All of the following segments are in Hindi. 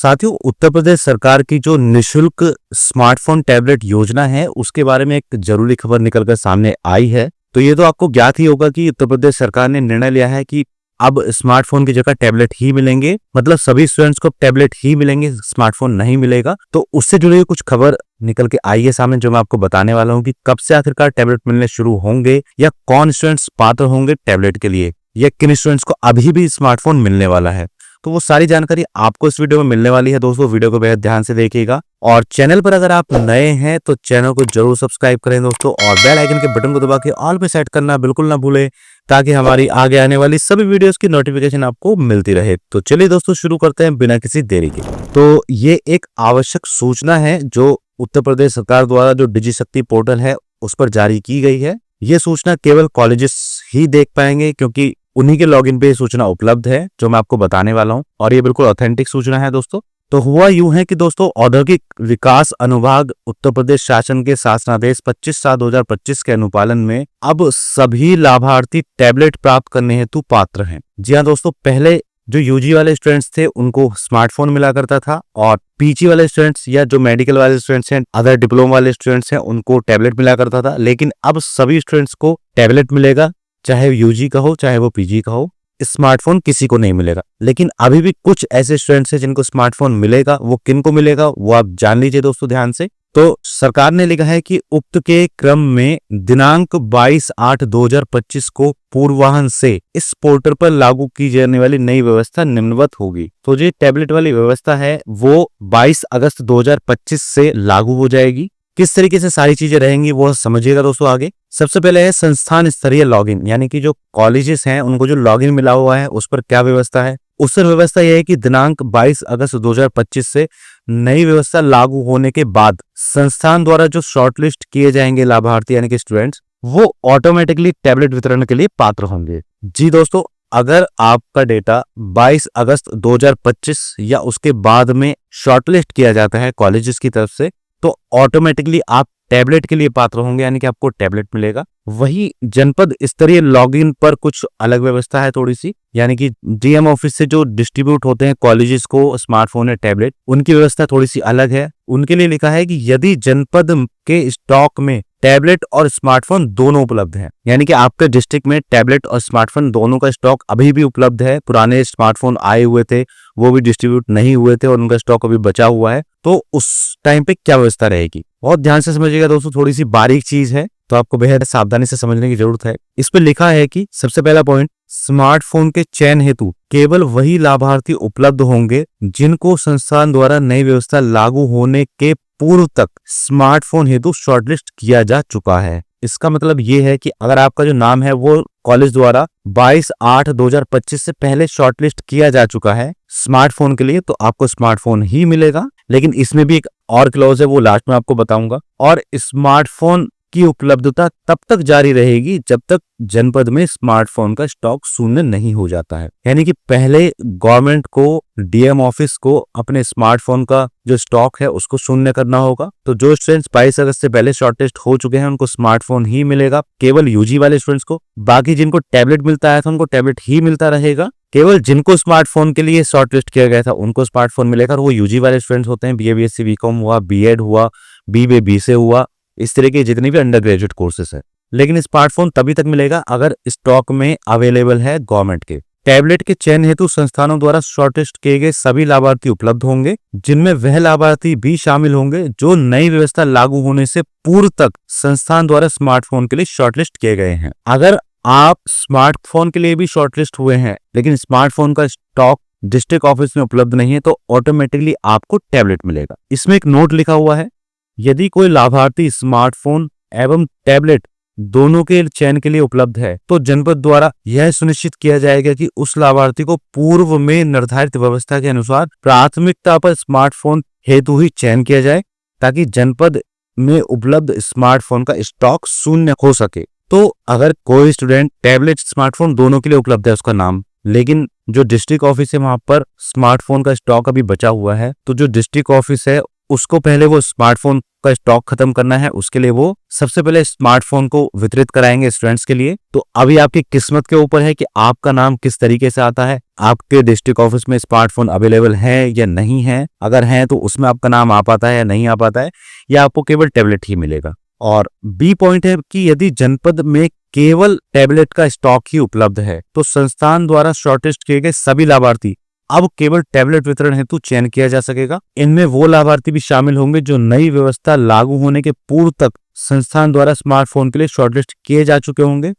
साथियों, उत्तर प्रदेश सरकार की जो निशुल्क स्मार्टफोन टैबलेट योजना है, उसके बारे में एक जरूरी खबर निकलकर सामने आई है। तो ये तो आपको ज्ञात ही होगा कि उत्तर प्रदेश सरकार ने निर्णय लिया है कि अब स्मार्टफोन की जगह टैबलेट ही मिलेंगे, मतलब सभी स्टूडेंट्स को टैबलेट ही मिलेंगे, स्मार्टफोन नहीं मिलेगा। तो उससे जुड़ी हुई कुछ खबर निकल के आई है सामने, जो मैं आपको बताने वाला हूँ कि कब से आखिरकार टैबलेट मिलने शुरू होंगे, या कौन स्टूडेंट्स पात्र होंगे टैबलेट के लिए, या किन स्टूडेंट्स को अभी भी स्मार्टफोन मिलने वाला है। तो वो सारी जानकारी आपको इस वीडियो में मिलने वाली है। दोस्तों, वीडियो को बेहद ध्यान से देखिएगा और चैनल पर अगर आप नए हैं तो चैनल को जरूर सब्सक्राइब करें दोस्तों, और बेल आइकन के बटन को दबा के ऑल पे सेट करना बिल्कुल ना भूलें, ताकि हमारी आगे आने वाली सभी वीडियोस की नोटिफिकेशन आपको मिलती रहे। तो चलिए दोस्तों, शुरू करते हैं बिना किसी देरी के। तो ये एक आवश्यक सूचना है जो उत्तर प्रदेश सरकार द्वारा जो डिजी शक्ति पोर्टल है उस पर जारी की गई है। ये सूचना केवल कॉलेजेस ही देख पाएंगे, क्योंकि उन्हीं के लॉगिन पे ये सूचना उपलब्ध है जो मैं आपको बताने वाला हूं, और ये बिल्कुल ऑथेंटिक सूचना है दोस्तों। तो हुआ यूं है कि दोस्तों, औद्योगिक विकास अनुभाग उत्तर प्रदेश शासन के शासनादेश 25/7/2025 के अनुपालन में अब सभी लाभार्थी टैबलेट प्राप्त करने हेतु पात्र हैं। जी हाँ दोस्तों, पहले जो यूजी वाले स्टूडेंट्स थे उनको स्मार्टफोन मिला करता था, और पीजी वाले स्टूडेंट्स या जो मेडिकल वाले स्टूडेंट्स हैं, अदर डिप्लोमा वाले स्टूडेंट्स हैं, उनको टैबलेट मिला करता था। लेकिन अब सभी स्टूडेंट्स को टैबलेट मिलेगा, चाहे यूजी का हो चाहे वो पीजी का हो। स्मार्टफोन किसी को नहीं मिलेगा। लेकिन अभी भी कुछ ऐसे स्टूडेंट्स हैं जिनको स्मार्टफोन मिलेगा। वो किन को मिलेगा वो आप जान लीजिए दोस्तों ध्यान से। तो सरकार ने लिखा है कि उक्त के क्रम में दिनांक 22/8/2025 को पूर्वाह्न से इस पोर्टल पर लागू की जाने वाली नई व्यवस्था निम्नवत होगी। तो जो टैबलेट वाली व्यवस्था है वो 22 अगस्त 2025 से लागू हो जाएगी। किस तरीके से सारी चीजें रहेंगी वो समझिएगा दोस्तों आगे। सबसे पहले है संस्थान स्तरीय लॉगिन, यानी कि जो कॉलेजेस हैं उनको जो लॉगिन मिला हुआ है उस पर क्या व्यवस्था है। उस पर व्यवस्था यह है कि दिनांक 22 अगस्त 2025 से नई व्यवस्था लागू होने के बाद संस्थान द्वारा जो शॉर्टलिस्ट किए जाएंगे लाभार्थी यानी कि स्टूडेंट्स, वो ऑटोमेटिकली टैबलेट वितरण के लिए पात्र होंगे। जी दोस्तों, अगर आपका डेटा 22 अगस्त 2025 या उसके बाद में शॉर्टलिस्ट किया जाता है कॉलेजेस की तरफ से, तो ऑटोमेटिकली आप टैबलेट के लिए पात्र होंगे, यानी कि आपको टैबलेट मिलेगा। वही जनपद स्तरीय लॉगिन पर कुछ अलग व्यवस्था है थोड़ी सी, यानी कि डीएम ऑफिस से जो डिस्ट्रीब्यूट होते हैं कॉलेजेस को स्मार्टफोन या टैबलेट, उनकी व्यवस्था थोड़ी सी अलग है। उनके लिए लिखा है कि यदि जनपद के स्टॉक में टैबलेट और स्मार्टफोन दोनों उपलब्ध हैं, यानी कि आपके डिस्ट्रिक्ट में टैबलेट और स्मार्टफोन दोनों का स्टॉक अभी भी उपलब्ध है, पुराने स्मार्टफोन आए हुए थे वो भी डिस्ट्रीब्यूट नहीं हुए थे और उनका स्टॉक अभी बचा हुआ है, तो उस टाइम पे क्या व्यवस्था रहेगी। बहुत ध्यान से समझिएगा दोस्तों, थोड़ी सी बारीक चीज है तो आपको बेहद सावधानी से समझने की जरूरत है। इस पे लिखा है कि सबसे पहला पॉइंट, स्मार्टफोन के चयन हेतु केवल वही लाभार्थी उपलब्ध होंगे जिनको संस्थान द्वारा नई व्यवस्था लागू होने के पूर्व तक स्मार्टफोन हेतु शॉर्टलिस्ट किया जा चुका है। इसका मतलब ये है कि अगर आपका जो नाम है वो कॉलेज द्वारा 22/8/2025 से पहले शॉर्टलिस्ट किया जा चुका है स्मार्टफोन के लिए, तो आपको स्मार्टफोन ही मिलेगा। लेकिन इसमें भी एक और क्लॉज है, वो लास्ट में आपको बताऊंगा। और स्मार्टफोन की उपलब्धता तब तक जारी रहेगी जब तक जनपद में स्मार्टफोन का स्टॉक शून्य नहीं हो जाता है। यानी कि पहले गवर्नमेंट को, डीएम ऑफिस को अपने स्मार्टफोन का जो स्टॉक है उसको शून्य करना होगा। तो जो स्टूडेंट्स 22 अगस्त से पहले शॉर्टलिस्ट हो चुके हैं उनको स्मार्टफोन ही मिलेगा, केवल यूजी वाले स्टूडेंट्स को। बाकी जिनको टैबलेट मिलता है तो उनको टैबलेट ही मिलता रहेगा। केवल जिनको स्मार्टफोन के लिए शॉर्टलिस्ट किया गया था उनको स्मार्टफोन मिलेगा, और वो यूजी वाले स्टूडेंट्स होते हैं। बीए बीएससी बीकॉम हुआ, बीएड हुआ, बीबीए से हुआ, इस तरह के जितने भी अंडर ग्रेजुएट कोर्सेस है। लेकिन स्मार्टफोन तभी तक मिलेगा अगर स्टॉक में अवेलेबल है गवर्नमेंट के। टैबलेट के चयन हेतु संस्थानों द्वारा शॉर्टलिस्ट किए गए सभी लाभार्थी उपलब्ध होंगे, जिनमें वह लाभार्थी भी शामिल होंगे जो नई व्यवस्था लागू होने से पूर्व तक संस्थान द्वारा स्मार्टफोन के लिए शॉर्टलिस्ट किए गए हैं। अगर आप स्मार्टफोन के लिए भी शॉर्टलिस्ट हुए हैं लेकिन स्मार्टफोन का स्टॉक डिस्ट्रिक्ट ऑफिस में उपलब्ध नहीं है, तो ऑटोमेटिकली आपको टैबलेट मिलेगा। इसमें एक नोट लिखा हुआ है, यदि कोई लाभार्थी स्मार्टफोन एवं टैबलेट दोनों के चयन के लिए उपलब्ध है तो जनपद द्वारा यह सुनिश्चित किया जाएगा कि उस लाभार्थी को पूर्व में निर्धारित व्यवस्था के अनुसार प्राथमिकता पर स्मार्टफोन हेतु ही चयन किया जाए, ताकि जनपद में उपलब्ध स्मार्टफोन का स्टॉक शून्य हो सके। तो अगर कोई स्टूडेंट टैबलेट स्मार्टफोन दोनों के लिए उपलब्ध है उसका नाम, लेकिन जो डिस्ट्रिक्ट ऑफिस है वहां पर स्मार्टफोन का स्टॉक अभी बचा हुआ है, तो जो डिस्ट्रिक्ट ऑफिस है उसको पहले वो स्मार्टफोन का स्टॉक खत्म करना है, उसके लिए वो सबसे पहले स्मार्टफोन को वितरित कराएंगे स्टूडेंट्स के लिए। तो अभी आपकी किस्मत के ऊपर है कि आपका नाम किस तरीके से आता है, आपके डिस्ट्रिक्ट ऑफिस में स्मार्टफोन अवेलेबल है या नहीं है, अगर है तो उसमें आपका नाम आ पाता है या नहीं आ पाता है, या आपको केवल टैबलेट ही मिलेगा। और बी पॉइंट है कि यदि जनपद में केवल टैबलेट का स्टॉक ही उपलब्ध है तो संस्थान द्वारा शॉर्टलिस्ट किए गए सभी लाभार्थी अब केवल टैबलेट वितरण हेतु चयन किया जा सकेगा। इनमें वो लाभार्थी भी शामिल होंगे जो नई व्यवस्था लागू होने के पूर्व तक संस्थान द्वारा स्मार्टफोन के लिए शॉर्टलिस्ट किए जा चुके होंगे,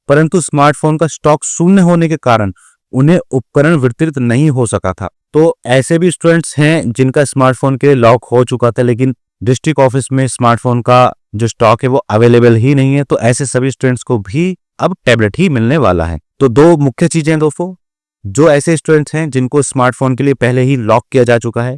परंतु स्मार्टफोन का स्टॉक शून्य होने के कारण उन्हें उपकरण वितरित नहीं हो सका था। तो ऐसे भी स्टूडेंट्स हैं जिनका स्मार्टफोन के लिए लॉक हो चुका था, लेकिन डिस्ट्रिक्ट ऑफिस में स्मार्टफोन का जो स्टॉक है वो अवेलेबल ही नहीं है। तो ऐसे सभी स्टूडेंट्स को भी अब टैबलेट ही मिलने वाला है। तो दो मुख्य चीजें हैं दोस्तों, जो ऐसे स्टूडेंट्स हैं जिनको स्मार्टफोन के लिए पहले ही लॉक किया जा चुका है,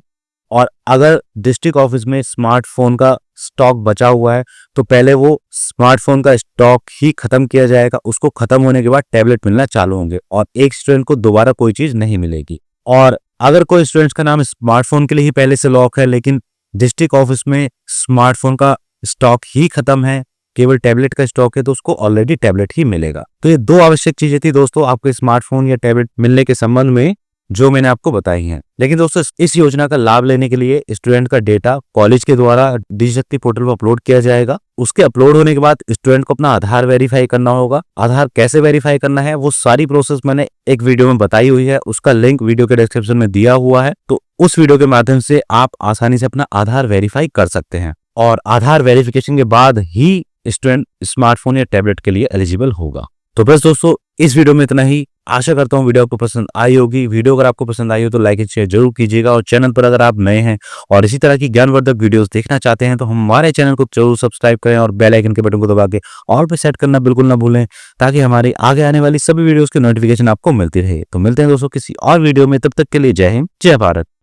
और अगर डिस्ट्रिक्ट ऑफिस में स्मार्टफोन का स्टॉक बचा हुआ है तो पहले वो स्मार्टफोन का स्टॉक ही खत्म किया जाएगा, उसको खत्म होने के बाद टैबलेट मिलना चालू होंगे और एक स्टूडेंट को दोबारा कोई चीज नहीं मिलेगी। और अगर कोई स्टूडेंट्स का नाम स्मार्टफोन के लिए ही पहले से लॉक है लेकिन डिस्ट्रिक्ट ऑफिस में स्मार्टफोन का स्टॉक ही खत्म है, केवल टैबलेट का स्टॉक है, तो उसको ऑलरेडी टैबलेट ही मिलेगा। तो ये दो आवश्यक चीजें थी दोस्तों आपको स्मार्टफोन या टैबलेट मिलने के संबंध में जो मैंने आपको बताई हैं। लेकिन दोस्तों इस योजना का लाभ लेने के लिए स्टूडेंट का डेटा कॉलेज के द्वारा डिजिशक्ति पोर्टल पर अपलोड किया जाएगा। उसके अपलोड होने के बाद स्टूडेंट को अपना आधार वेरीफाई करना होगा। आधार कैसे वेरीफाई करना है वो सारी प्रोसेस मैंने एक वीडियो में बताई हुई है, उसका लिंक वीडियो के डिस्क्रिप्शन में दिया हुआ है। तो उस वीडियो के माध्यम से आप आसानी से अपना आधार वेरीफाई कर सकते हैं और आधार वेरिफिकेशन के बाद ही स्टूडेंट स्मार्टफोन या टैबलेट के लिए एलिजिबल होगा। तो बस दोस्तों इस वीडियो में इतना ही। आशा करता हूँ वीडियो आपको पसंद आई होगी। वीडियो अगर आपको पसंद आई हो तो लाइक एंड शेयर जरूर कीजिएगा, और चैनल पर अगर आप नए हैं और इसी तरह की ज्ञानवर्धक वीडियोस देखना चाहते हैं तो हमारे चैनल को जरूर सब्सक्राइब करें और बेल आइकन के बटन को दबा के ऑल पे सेट करना बिल्कुल ना भूलें, ताकि हमारी आगे आने वाली सभी वीडियोस की नोटिफिकेशन आपको मिलती रहे। तो मिलते हैं दोस्तों किसी और वीडियो में, तब तक के लिए जय हिंद, जय भारत।